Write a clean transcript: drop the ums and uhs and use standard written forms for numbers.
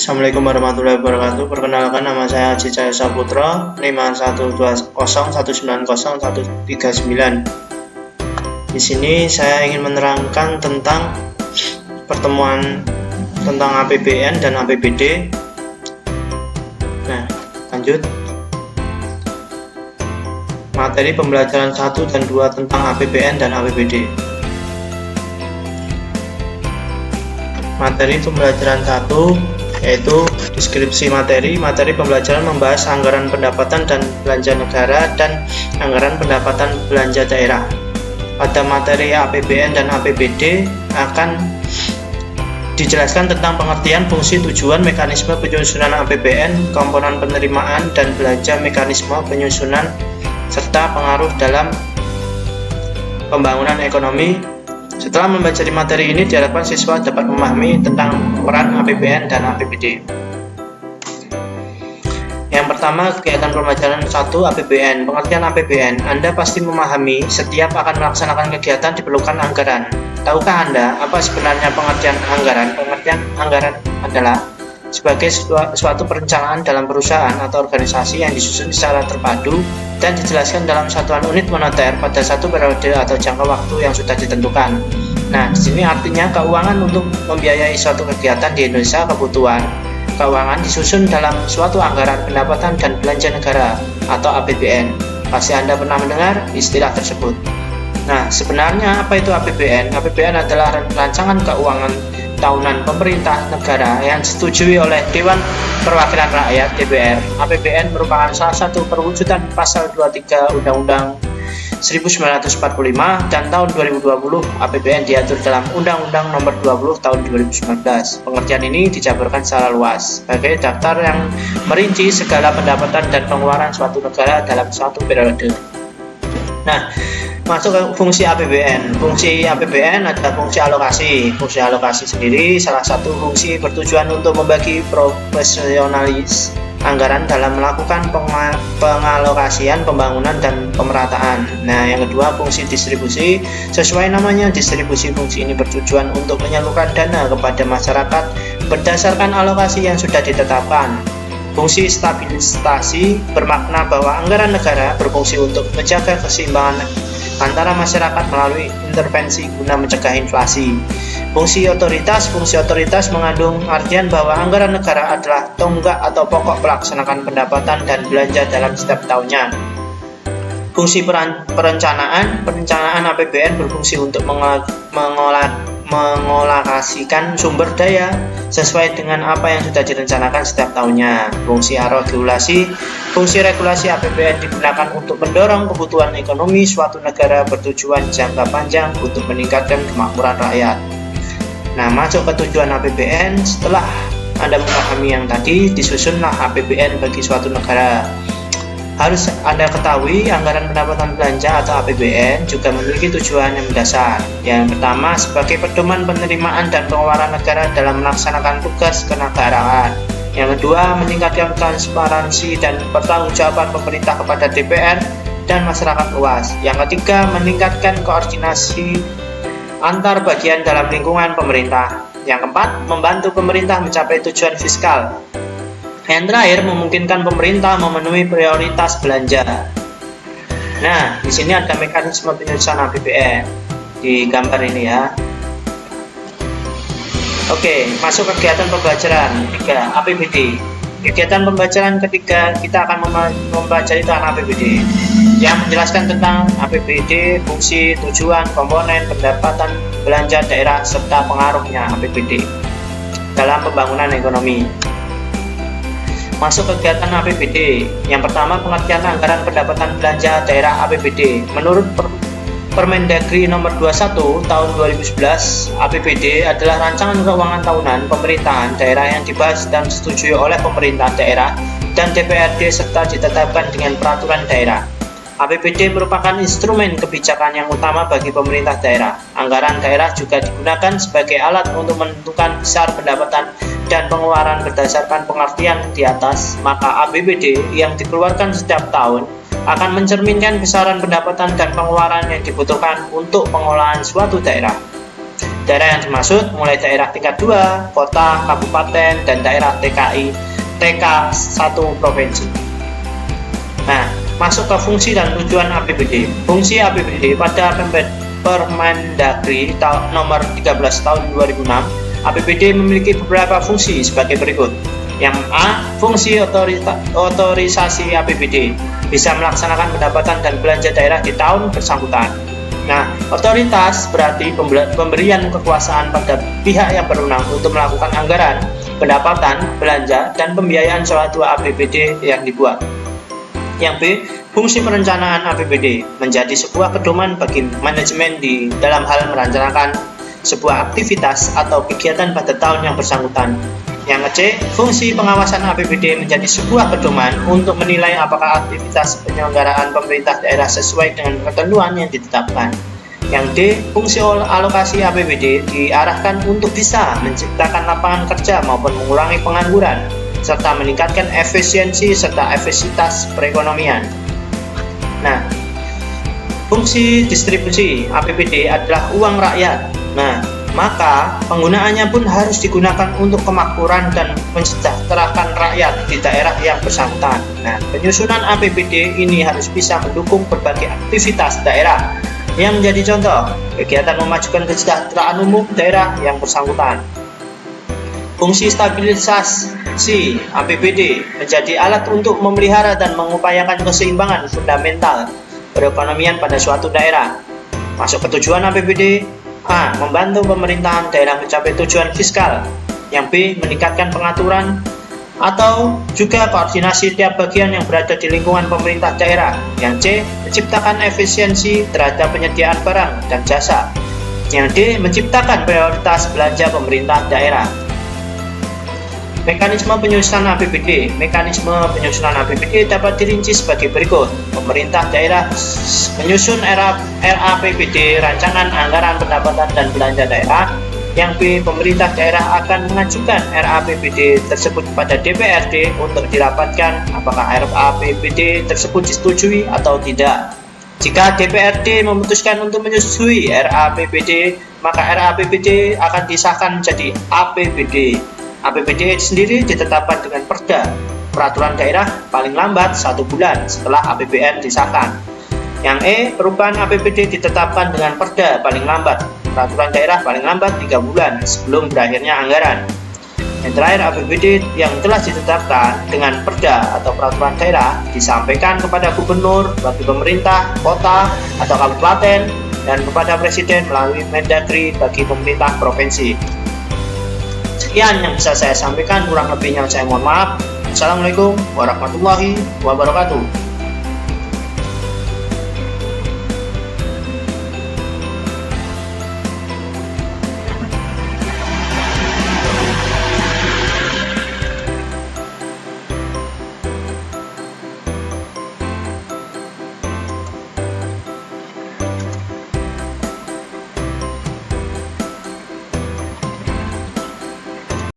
Assalamualaikum warahmatullahi wabarakatuh. Perkenalkan, nama saya Haji Cahaya Saputra, 51201190139. Di sini saya ingin menerangkan tentang pertemuan tentang APBN dan APBD. Nah, lanjut. Materi pembelajaran 1 dan 2 tentang APBN dan APBD. Materi pembelajaran 1 yaitu deskripsi materi. Materi pembelajaran membahas anggaran pendapatan dan belanja negara dan anggaran pendapatan belanja daerah. Pada materi APBN dan APBD akan dijelaskan tentang pengertian, fungsi, tujuan, mekanisme penyusunan APBN, komponen penerimaan dan belanja, mekanisme penyusunan, serta pengaruh dalam pembangunan ekonomi. Setelah membaca materi ini, diharapkan siswa dapat memahami tentang peran APBN dan APBD. Yang pertama, kegiatan pembelajaran 1 APBN. Pengertian APBN. Anda pasti memahami setiap akan melaksanakan kegiatan diperlukan anggaran. Tahukah Anda apa sebenarnya pengertian anggaran? Pengertian anggaran adalah sebagai suatu perencanaan dalam perusahaan atau organisasi yang disusun secara terpadu dan dijelaskan dalam satuan unit moneter pada satu periode atau jangka waktu yang sudah ditentukan. Nah, di sini artinya keuangan untuk membiayai suatu kegiatan di Indonesia. Kebutuhan keuangan disusun dalam suatu anggaran pendapatan dan belanja negara atau APBN. Pasti Anda pernah mendengar istilah tersebut. Nah, sebenarnya apa itu APBN? APBN adalah rancangan keuangan tahunan pemerintah negara yang disetujui oleh Dewan Perwakilan Rakyat (DPR). APBN merupakan salah satu perwujudan pasal 23 Undang-Undang 1945 dan tahun 2020 APBN diatur dalam Undang-Undang Nomor 20 Tahun 2019. Pengertian ini dijabarkan secara luas sebagai daftar yang merinci segala pendapatan dan pengeluaran suatu negara dalam suatu periode. Nah, masuk ke fungsi APBN. Fungsi APBN adalah fungsi alokasi. Fungsi alokasi sendiri salah satu fungsi bertujuan untuk membagi profesionalis anggaran dalam melakukan pengalokasian, pembangunan, dan pemerataan. Nah, yang kedua, fungsi distribusi. Sesuai namanya, distribusi fungsi ini bertujuan untuk menyalurkan dana kepada masyarakat berdasarkan alokasi yang sudah ditetapkan. Fungsi stabilisasi bermakna bahwa anggaran negara berfungsi untuk menjaga keseimbangan antara masyarakat melalui intervensi guna mencegah inflasi. Fungsi otoritas mengandung artian bahwa anggaran negara adalah tonggak atau pokok pelaksanakan pendapatan dan belanja dalam setiap tahunnya. Fungsi perencanaan APBN berfungsi untuk mengolokasikan sumber daya sesuai dengan apa yang sudah direncanakan setiap tahunnya. Fungsi regulasi APBN digunakan untuk mendorong kebutuhan ekonomi suatu negara bertujuan jangka panjang untuk meningkatkan kemakmuran rakyat. Nah, masuk ke tujuan APBN. Setelah Anda memahami yang tadi, disusunlah APBN bagi suatu negara. Harus Anda ketahui, anggaran pendapatan belanja atau APBN juga memiliki tujuan yang mendasar. Yang pertama, sebagai pedoman penerimaan dan pengeluaran negara dalam melaksanakan tugas kenegaraan. Yang kedua, meningkatkan transparansi dan pertanggungjawaban pemerintah kepada DPR dan masyarakat luas. Yang ketiga, meningkatkan koordinasi antar bagian dalam lingkungan pemerintah. Yang keempat, membantu pemerintah mencapai tujuan fiskal. Yang terakhir, memungkinkan pemerintah memenuhi prioritas belanja. Nah, di sini ada mekanisme penyusunan APBN di gambar ini ya. Oke, masuk kegiatan pembelajaran 3 APBD. Kegiatan pembelajaran ketiga kita akan membaca tentang APBD yang menjelaskan tentang APBD, fungsi, tujuan, komponen, pendapatan belanja daerah serta pengaruhnya APBD dalam pembangunan ekonomi. Masuk kegiatan APBD. Yang pertama, pengertian anggaran pendapatan belanja daerah APBD. Menurut Permendagri Nomor 21 Tahun 2011, APBD adalah rancangan keuangan tahunan pemerintahan daerah yang dibahas dan disetujui oleh pemerintah daerah dan DPRD serta ditetapkan dengan peraturan daerah. APBD merupakan instrumen kebijakan yang utama bagi pemerintah daerah. Anggaran daerah juga digunakan sebagai alat untuk menentukan besar pendapatan dan pengeluaran berdasarkan pengertian di atas. Maka APBD yang dikeluarkan setiap tahun akan mencerminkan besaran pendapatan dan pengeluaran yang dibutuhkan untuk pengelolaan suatu daerah. Daerah yang dimaksud mulai daerah tingkat 2, kota, kabupaten, dan daerah TK1 provinsi. Nah, masuk ke fungsi dan tujuan APBD. Fungsi APBD pada Permendagri nomor 13 tahun 2006, APBD memiliki beberapa fungsi sebagai berikut. Yang A, fungsi otorisasi APBD, bisa melaksanakan pendapatan dan belanja daerah di tahun bersangkutan. Nah, otoritas berarti pemberian kekuasaan pada pihak yang berwenang untuk melakukan anggaran, pendapatan, belanja, dan pembiayaan suatu APBD yang dibuat. Yang B, fungsi perencanaan APBD, menjadi sebuah pedoman bagi manajemen di dalam hal merencanakan sebuah aktivitas atau kegiatan pada tahun yang bersangkutan. Yang C, fungsi pengawasan APBD menjadi sebuah pedoman untuk menilai apakah aktivitas penyelenggaraan pemerintah daerah sesuai dengan ketentuan yang ditetapkan. Yang D, fungsi alokasi APBD diarahkan untuk bisa menciptakan lapangan kerja maupun mengurangi pengangguran, serta meningkatkan efisiensi serta efektivitas perekonomian. Nah, fungsi distribusi APBD adalah uang rakyat. Nah, maka penggunaannya pun harus digunakan untuk kemakmuran dan mensejahterakan rakyat di daerah yang bersangkutan. Nah, penyusunan APBD ini harus bisa mendukung berbagai aktivitas daerah yang menjadi contoh kegiatan memajukan kesejahteraan umum daerah yang bersangkutan. Fungsi stabilisasi APBD menjadi alat untuk memelihara dan mengupayakan keseimbangan fundamental perekonomian pada suatu daerah. Masuk ke tujuan APBD. A, membantu pemerintahan daerah mencapai tujuan fiskal. Yang B, meningkatkan pengaturan atau juga koordinasi tiap bagian yang berada di lingkungan pemerintah daerah. Yang C, menciptakan efisiensi terhadap penyediaan barang dan jasa. Yang D, menciptakan prioritas belanja pemerintah daerah. Mekanisme penyusunan APBD. Mekanisme penyusunan APBD dapat dirinci sebagai berikut. Pemerintah daerah menyusun RAPBD, rancangan anggaran pendapatan dan belanja daerah. Yang B, pemerintah daerah akan mengajukan RAPBD tersebut kepada DPRD untuk dirapatkan apakah RAPBD tersebut disetujui atau tidak. Jika DPRD memutuskan untuk menyetujui RAPBD, maka RAPBD akan disahkan menjadi APBD. APBD sendiri ditetapkan dengan perda peraturan daerah paling lambat 1 bulan setelah APBN disahkan. Yang E, perubahan APBD ditetapkan dengan perda paling lambat peraturan daerah paling lambat 3 bulan sebelum berakhirnya anggaran. Yang terakhir, APBD yang telah ditetapkan dengan perda atau peraturan daerah disampaikan kepada gubernur bagi pemerintah kota atau kabupaten dan kepada presiden melalui Mendagri bagi pemerintah provinsi. Sekian yang bisa saya sampaikan, kurang lebihnya saya mohon maaf. Assalamualaikum warahmatullahi wabarakatuh.